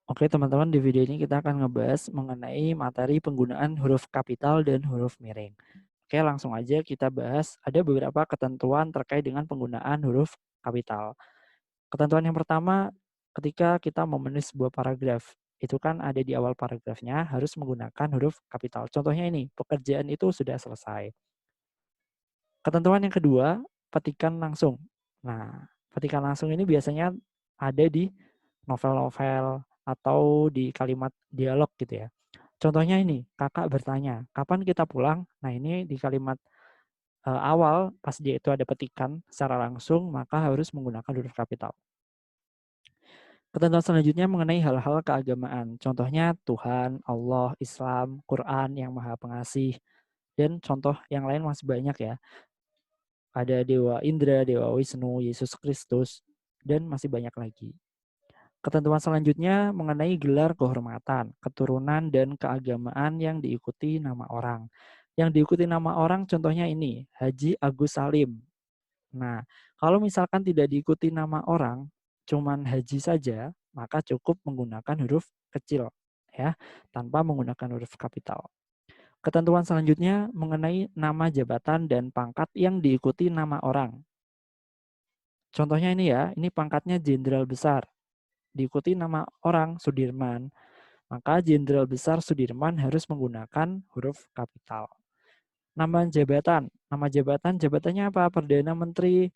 Oke teman-teman, di video ini kita akan ngebahas mengenai materi penggunaan huruf kapital dan huruf miring. Oke, langsung aja kita bahas. Ada beberapa ketentuan terkait dengan penggunaan huruf kapital. Ketentuan yang pertama, ketika kita menulis sebuah paragraf, itu kan ada di awal paragrafnya harus menggunakan huruf kapital. Contohnya ini, pekerjaan itu sudah selesai. Ketentuan yang kedua, petikan langsung. Nah, petikan langsung ini biasanya ada di novel-novel atau di kalimat dialog gitu ya. Contohnya ini, kakak bertanya, kapan kita pulang? Nah ini di kalimat awal, pas dia itu ada petikan secara langsung, maka harus menggunakan huruf kapital. Ketentuan selanjutnya mengenai hal-hal keagamaan. Contohnya Tuhan, Allah, Islam, Quran yang Maha Pengasih, dan contoh yang lain masih banyak ya. Ada Dewa Indra, Dewa Wisnu, Yesus Kristus, dan masih banyak lagi. Ketentuan selanjutnya mengenai gelar kehormatan, keturunan, dan keagamaan yang diikuti nama orang. Yang diikuti nama orang contohnya ini, Haji Agus Salim. Nah, kalau misalkan tidak diikuti nama orang, cuman Haji saja, maka cukup menggunakan huruf kecil ya, tanpa menggunakan huruf kapital. Ketentuan selanjutnya mengenai nama jabatan dan pangkat yang diikuti nama orang. Contohnya ini ya, ini pangkatnya Jenderal Besar. Diikuti nama orang Sudirman, maka Jenderal Besar Sudirman harus menggunakan huruf kapital. Nama jabatan, jabatannya apa? Perdana Menteri.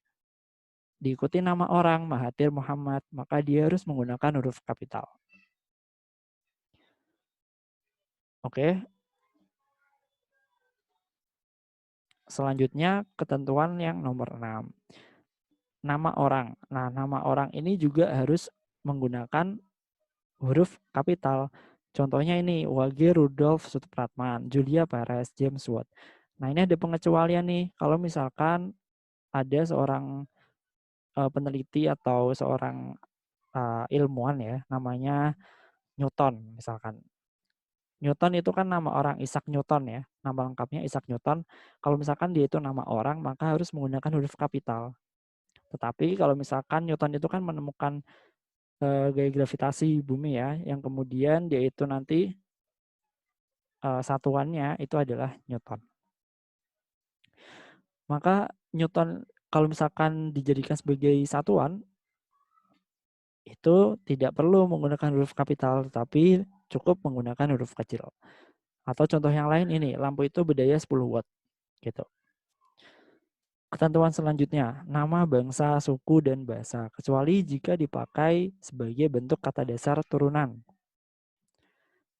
Diikuti nama orang Mahathir Muhammad, maka dia harus menggunakan huruf kapital. Oke. Selanjutnya ketentuan yang nomor 6. Nama orang. Nah, nama orang ini juga harus menggunakan huruf kapital. Contohnya ini, Wage Rudolf Supratman, Julia Perez, James Watt. Nah, ini ada pengecualian nih. Kalau misalkan ada seorang peneliti atau seorang ilmuwan ya, namanya Newton misalkan. Newton itu kan nama orang, Isaac Newton ya. Nama lengkapnya Isaac Newton. Kalau misalkan dia itu nama orang, maka harus menggunakan huruf kapital. Tetapi kalau misalkan Newton itu kan menemukan gaya gravitasi bumi ya, yang kemudian dia itu nanti satuannya itu adalah Newton. Maka Newton kalau misalkan dijadikan sebagai satuan, itu tidak perlu menggunakan huruf kapital, tetapi cukup menggunakan huruf kecil. Atau contoh yang lain ini, lampu itu berdaya 10 watt. Gitu. Ketentuan selanjutnya, nama bangsa, suku, dan bahasa, kecuali jika dipakai sebagai bentuk kata dasar turunan.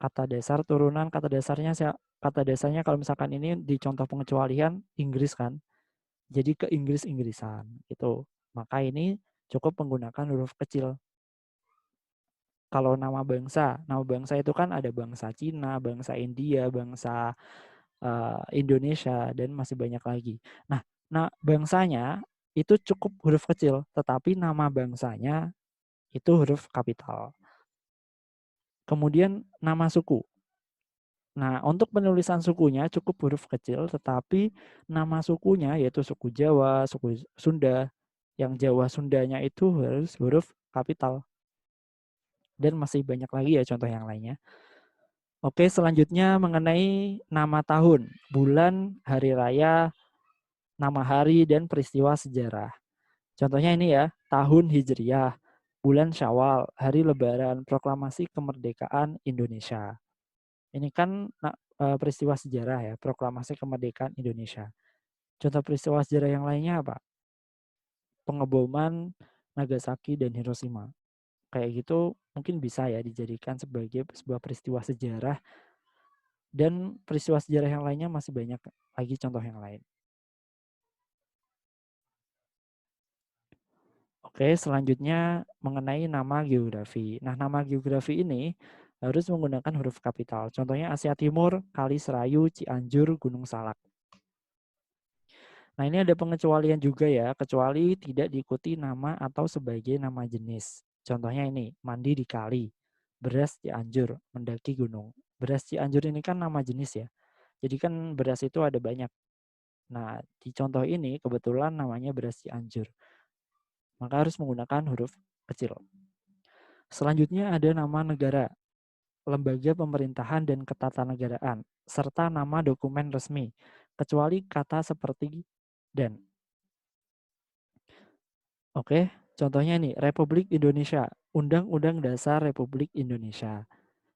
Kata dasar turunan, kata dasarnya kalau misalkan ini di contoh pengecualian Inggris kan, jadi ke Inggris-Inggrisan gitu. Maka ini cukup menggunakan huruf kecil. Kalau nama bangsa itu kan ada bangsa Cina, bangsa India, bangsa Indonesia, dan masih banyak lagi. Nah, bangsanya itu cukup huruf kecil, tetapi nama bangsanya itu huruf kapital. Kemudian nama suku. Nah, untuk penulisan sukunya cukup huruf kecil, tetapi nama sukunya yaitu suku Jawa, suku Sunda, yang Jawa Sundanya itu harus huruf kapital. Dan masih banyak lagi ya contoh yang lainnya. Oke, selanjutnya mengenai nama tahun, bulan, hari raya, nama hari, dan peristiwa sejarah. Contohnya ini ya, tahun Hijriyah, bulan Syawal, hari Lebaran, proklamasi kemerdekaan Indonesia. Ini kan peristiwa sejarah ya, proklamasi kemerdekaan Indonesia. Contoh peristiwa sejarah yang lainnya apa? Pengeboman Nagasaki dan Hiroshima. Kayak gitu mungkin bisa ya dijadikan sebagai sebuah peristiwa sejarah, dan peristiwa sejarah yang lainnya masih banyak lagi contoh yang lain. Oke, selanjutnya mengenai nama geografi. Nah, nama geografi ini harus menggunakan huruf kapital. Contohnya Asia Timur, Kali Serayu, Cianjur, Gunung Salak. Nah, ini ada pengecualian juga ya, kecuali tidak diikuti nama atau sebagai nama jenis. Contohnya ini, mandi di kali, beras Cianjur, mendaki gunung. Beras Cianjur ini kan nama jenis ya. Jadi kan beras itu ada banyak. Nah, di contoh ini kebetulan namanya beras Cianjur. Maka harus menggunakan huruf kecil. Selanjutnya ada nama negara, lembaga pemerintahan dan ketatanegaraan, serta nama dokumen resmi, kecuali kata seperti dan. Oke, contohnya nih, Republik Indonesia, Undang-Undang Dasar Republik Indonesia.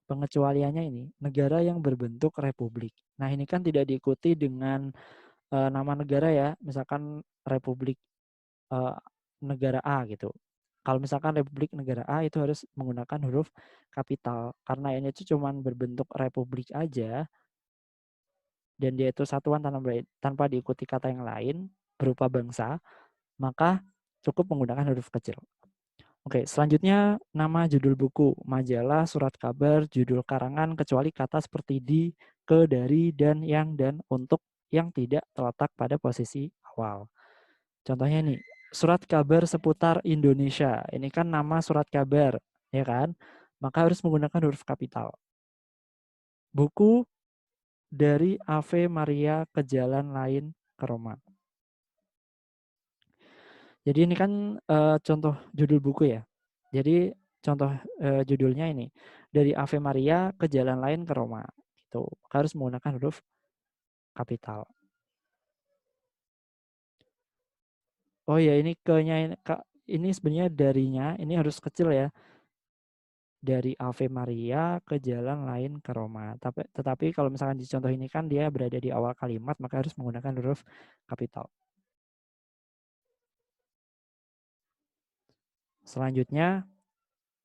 Pengecualiannya ini, negara yang berbentuk republik. Nah, ini kan tidak diikuti dengan nama negara ya, misalkan Republik uh, negara A gitu. Kalau misalkan Republik negara A itu harus menggunakan huruf kapital karena ini itu cuma berbentuk republik aja dan dia itu satuan tanpa diikuti kata yang lain berupa bangsa, maka cukup menggunakan huruf kecil. Oke, selanjutnya nama judul buku, majalah, surat kabar, judul karangan kecuali kata seperti di, ke, dari, dan, yang, dan, untuk yang tidak terletak pada posisi awal. Contohnya nih, surat kabar seputar Indonesia. Ini kan nama surat kabar, ya kan? Maka harus menggunakan huruf kapital. Buku dari Ave Maria ke jalan lain ke Roma. Jadi ini kan contoh judul buku ya. Jadi contoh judulnya ini dari Ave Maria ke jalan lain ke Roma. Itu harus menggunakan huruf kapital. Oh ya ini ke-nya ini sebenarnya darinya ini harus kecil ya. Dari Ave Maria ke jalan lain ke Roma. Tetapi kalau misalkan di contoh ini kan dia berada di awal kalimat, maka harus menggunakan huruf kapital. Selanjutnya,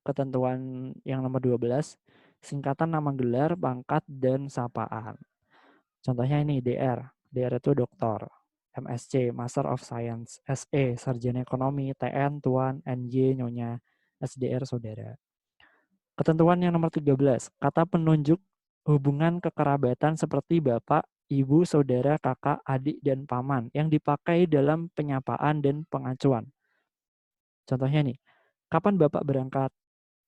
ketentuan yang nomor 12, singkatan nama gelar, pangkat, dan sapaan. Contohnya ini DR. DR itu doktor. MSc, Master of Science. SE, Sarjana Ekonomi. TN, Tuan. NJ, Nyonya. SDR, Saudara. Ketentuan yang nomor 13, kata penunjuk hubungan kekerabatan seperti bapak, ibu, saudara, kakak, adik, dan paman yang dipakai dalam penyapaan dan pengacuan. Contohnya nih, kapan bapak berangkat?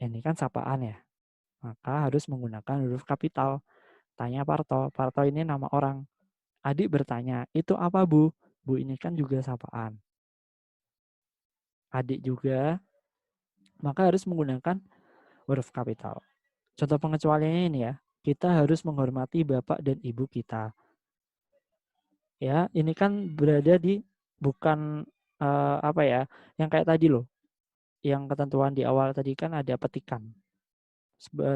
Ini kan sapaan ya, maka harus menggunakan huruf kapital. Tanya Parto, Parto ini nama orang. Adik bertanya, itu apa bu? Bu ini kan juga sapaan. Adik juga, maka harus menggunakan huruf kapital. Contoh pengecualiannya ini ya, kita harus menghormati bapak dan ibu kita. Ya, ini kan berada di bukan apa ya, yang kayak tadi loh, yang ketentuan di awal tadi kan ada petikan,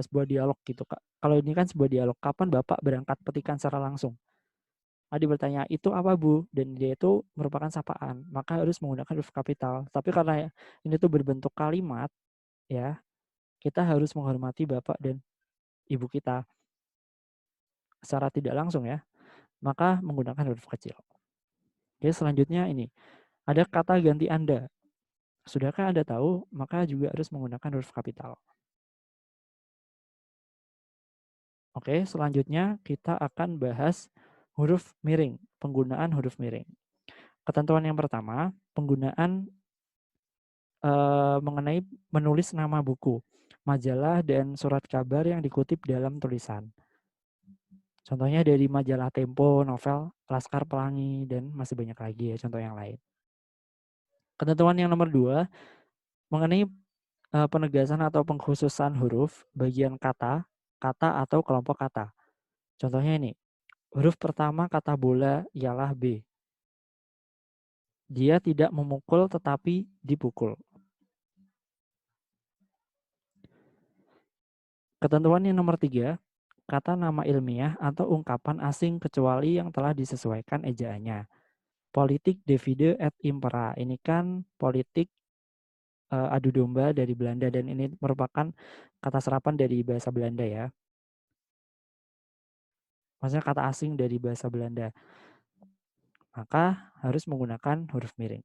sebuah dialog gitu Kak. Kalau ini kan sebuah dialog, kapan Bapak berangkat petikan secara langsung? Adi bertanya, itu apa Bu? Dan dia itu merupakan sapaan, maka harus menggunakan huruf kapital. Tapi karena ini tuh berbentuk kalimat, ya, kita harus menghormati Bapak dan Ibu kita secara tidak langsung ya, maka menggunakan huruf kecil. Oke, selanjutnya ini, ada kata ganti Anda. Sudahkah Anda tahu? Maka juga harus menggunakan huruf kapital. Oke, selanjutnya kita akan bahas huruf miring, penggunaan huruf miring. Ketentuan yang pertama, penggunaan mengenai menulis nama buku, majalah, dan surat kabar yang dikutip dalam tulisan. Contohnya dari majalah Tempo, novel Laskar Pelangi, dan masih banyak lagi ya contoh yang lain. Ketentuan yang nomor 2, mengenai penegasan atau pengkhususan huruf, bagian kata, kata atau kelompok kata. Contohnya ini, huruf pertama kata bola ialah B. Dia tidak memukul tetapi dipukul. Ketentuan yang nomor 3, kata nama ilmiah atau ungkapan asing kecuali yang telah disesuaikan ejaannya. Politik divide et impera. Ini kan politik adu domba dari Belanda dan ini merupakan kata serapan dari bahasa Belanda ya. Maksudnya kata asing dari bahasa Belanda. Maka harus menggunakan huruf miring.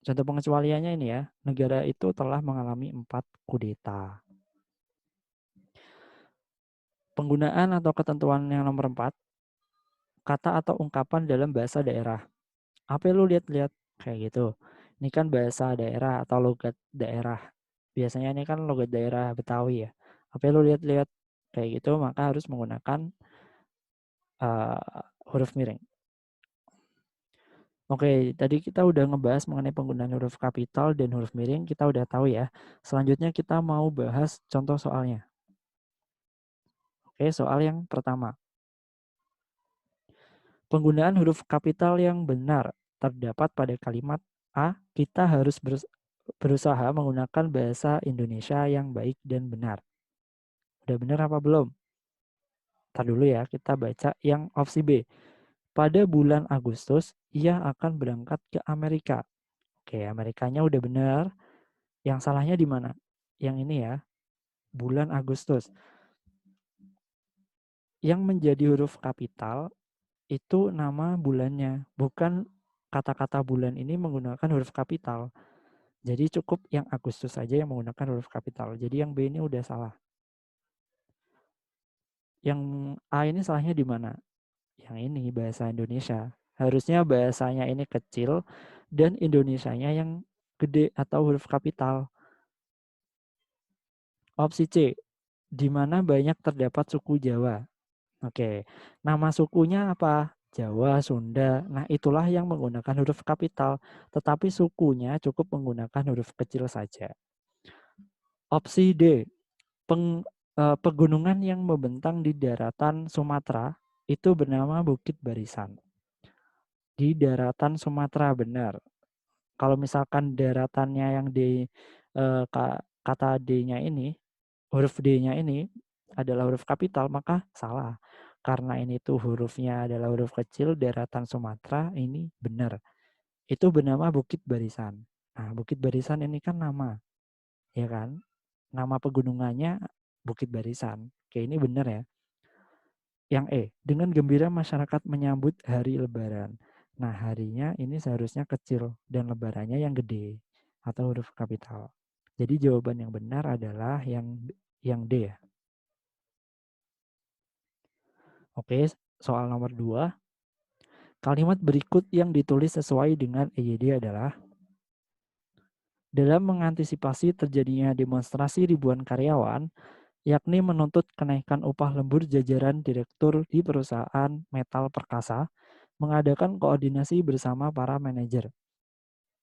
Contoh pengecualiannya ini ya, negara itu telah mengalami 4 kudeta. Penggunaan atau ketentuan yang nomor 4, kata atau ungkapan dalam bahasa daerah. Apa lu lihat-lihat kayak gitu. Ini kan bahasa daerah atau logat daerah. Biasanya ini kan logat daerah Betawi ya. Apa lu lihat-lihat kayak gitu, maka harus menggunakan huruf miring. Oke, tadi kita udah ngebahas mengenai penggunaan huruf kapital dan huruf miring, kita udah tahu ya. Selanjutnya kita mau bahas contoh soalnya. Oke, soal yang pertama. Penggunaan huruf kapital yang benar terdapat pada kalimat A, kita harus berusaha menggunakan bahasa Indonesia yang baik dan benar. Udah benar apa belum? Ntar dulu ya, kita baca yang opsi B. Pada bulan Agustus, ia akan berangkat ke Amerika. Oke, Amerikanya udah benar. Yang salahnya di mana? Yang ini ya, bulan Agustus. Yang menjadi huruf kapital itu nama bulannya, bukan kata-kata bulan ini menggunakan huruf kapital. Jadi cukup yang Agustus saja yang menggunakan huruf kapital. Jadi yang B ini udah salah. Yang A ini salahnya di mana? Yang ini bahasa Indonesia. Harusnya bahasanya ini kecil dan Indonesianya yang gede atau huruf kapital. Opsi C, di mana banyak terdapat suku Jawa. Oke, nama sukunya apa? Jawa, Sunda. Nah, itulah yang menggunakan huruf kapital, tetapi sukunya cukup menggunakan huruf kecil saja. Opsi D, pegunungan yang membentang di daratan Sumatera itu bernama Bukit Barisan. Di daratan Sumatera, benar. Kalau misalkan daratannya yang di kata D-nya ini, huruf D-nya ini adalah huruf kapital, maka salah. Karena ini tuh hurufnya adalah huruf kecil, daratan Sumatera, ini benar. Itu bernama Bukit Barisan. Nah, Bukit Barisan ini kan nama, ya kan? Nama pegunungannya Bukit Barisan. Oke, ini benar ya. Yang E, dengan gembira masyarakat menyambut hari Lebaran. Nah, harinya ini seharusnya kecil dan lebarannya yang gede atau huruf kapital. Jadi jawaban yang benar adalah yang D ya. Oke, soal nomor 2. Kalimat berikut yang ditulis sesuai dengan EYD adalah dalam mengantisipasi terjadinya demonstrasi ribuan karyawan, yakni menuntut kenaikan upah lembur jajaran direktur di perusahaan metal perkasa, mengadakan koordinasi bersama para manajer.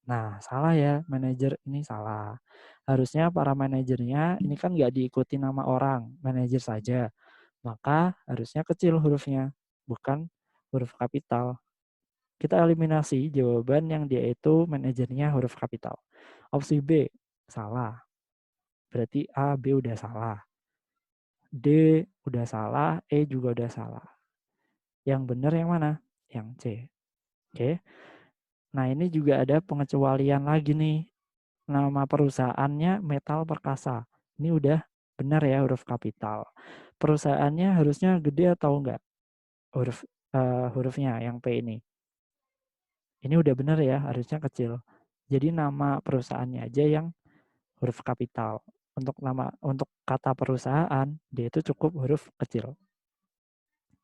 Nah, salah ya, manajer ini salah. Harusnya para manajernya ini kan nggak diikuti nama orang, manajer saja. Maka harusnya kecil hurufnya, bukan huruf kapital. Kita eliminasi jawaban yang dia itu manajernya huruf kapital. Opsi B, salah. Berarti A, B udah salah. D udah salah, E juga udah salah. Yang benar yang mana? Yang C. Oke. Nah, ini juga ada pengecualian lagi nih. Nama perusahaannya Metal Perkasa. Ini udah benar ya huruf kapital. Perusahaannya harusnya gede atau enggak? Hurufnya yang P ini. Ini udah benar ya, harusnya kecil. Jadi nama perusahaannya aja yang huruf kapital. Untuk kata perusahaan, dia itu cukup huruf kecil.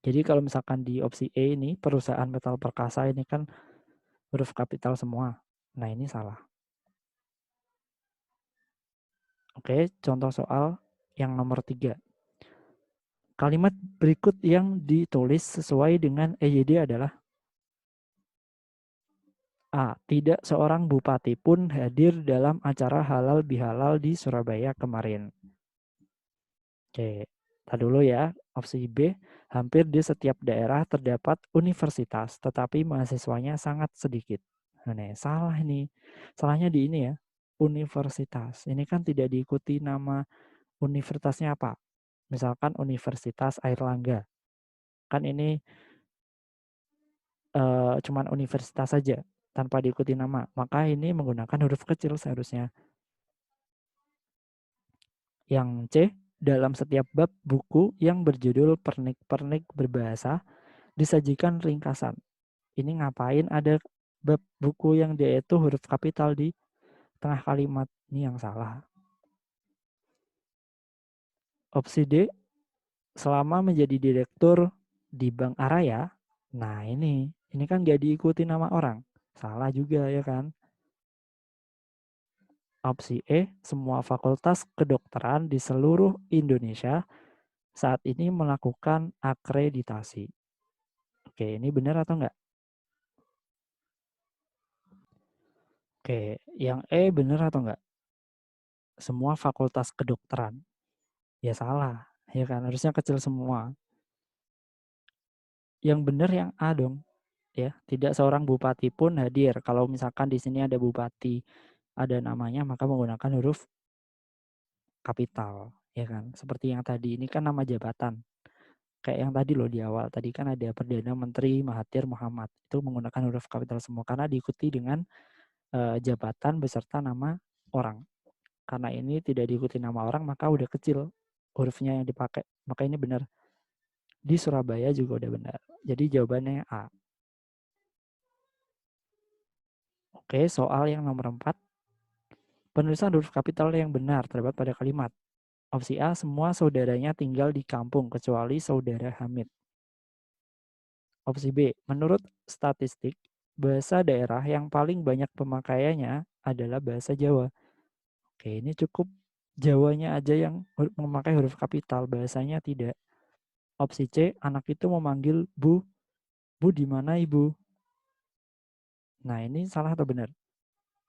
Jadi kalau misalkan di opsi E ini perusahaan metal perkasa ini kan huruf kapital semua. Nah, ini salah. Oke, contoh soal yang nomor 3. Kalimat berikut yang ditulis sesuai dengan EYD adalah A. Tidak seorang bupati pun hadir dalam acara halal bihalal di Surabaya kemarin. Oke, kita dulu ya. Opsi B, hampir di setiap daerah terdapat universitas, tetapi mahasiswanya sangat sedikit. Nah, salah nih. Salahnya di ini ya, universitas. Ini kan tidak diikuti nama universitasnya apa. Misalkan Universitas Airlangga. Kan ini cuman universitas saja tanpa diikuti nama. Maka ini menggunakan huruf kecil seharusnya. Yang C, dalam setiap bab buku yang berjudul pernik-pernik berbahasa disajikan ringkasan. Ini ngapain ada bab buku yang dia itu huruf kapital di tengah kalimat? Ini yang salah. Opsi D, selama menjadi direktur di Bank Araya, nah ini kan gak diikuti nama orang. Salah juga ya kan? Opsi E, semua fakultas kedokteran di seluruh Indonesia saat ini melakukan akreditasi. Oke, ini benar atau enggak? Oke, yang E bener atau enggak? Semua fakultas kedokteran. Ya salah, ya kan? Harusnya kecil semua. Yang bener yang A dong, ya. Tidak seorang bupati pun hadir. Kalau misalkan di sini ada bupati, ada namanya, maka menggunakan huruf kapital, ya kan? Seperti yang tadi, ini kan nama jabatan. Kayak yang tadi loh di awal, tadi kan ada Perdana Menteri Mahathir Muhammad. Itu menggunakan huruf kapital semua karena diikuti dengan jabatan beserta nama orang. Karena ini tidak diikuti nama orang, maka udah kecil hurufnya yang dipakai. Maka ini benar. Di Surabaya juga udah benar. Jadi jawabannya A. Oke, soal yang nomor 4. Penulisan huruf kapital yang benar terdapat pada kalimat. Opsi A, semua saudaranya tinggal di kampung kecuali saudara Hamid. Opsi B, menurut statistik, bahasa daerah yang paling banyak pemakaiannya adalah bahasa Jawa. Oke, ini cukup Jawanya aja yang memakai huruf kapital, bahasanya tidak. Opsi C, anak itu memanggil Bu. Bu di mana ibu? Nah, ini salah atau benar?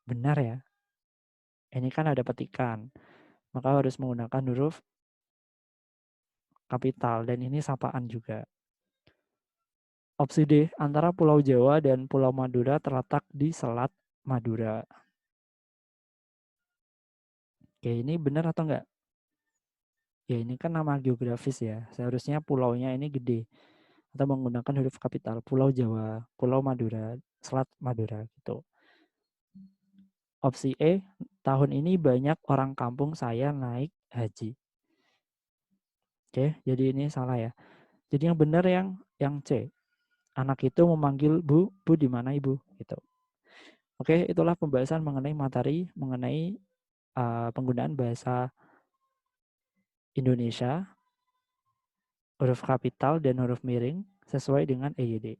Benar ya. Ini kan ada petikan, maka harus menggunakan huruf kapital dan ini sapaan juga. Opsi D, antara Pulau Jawa dan Pulau Madura terletak di Selat Madura. Oke, ini benar atau enggak? Ya, ini kan nama geografis ya. Seharusnya pulaunya ini gede. Atau menggunakan huruf kapital. Pulau Jawa, Pulau Madura, Selat Madura gitu. Opsi E, tahun ini banyak orang kampung saya naik haji. Oke, jadi ini salah ya. Jadi yang benar yang C. Anak itu memanggil Bu, Bu di mana ibu? Gitu. Oke, itulah pembahasan mengenai materi mengenai penggunaan bahasa Indonesia, huruf kapital dan huruf miring sesuai dengan EYD.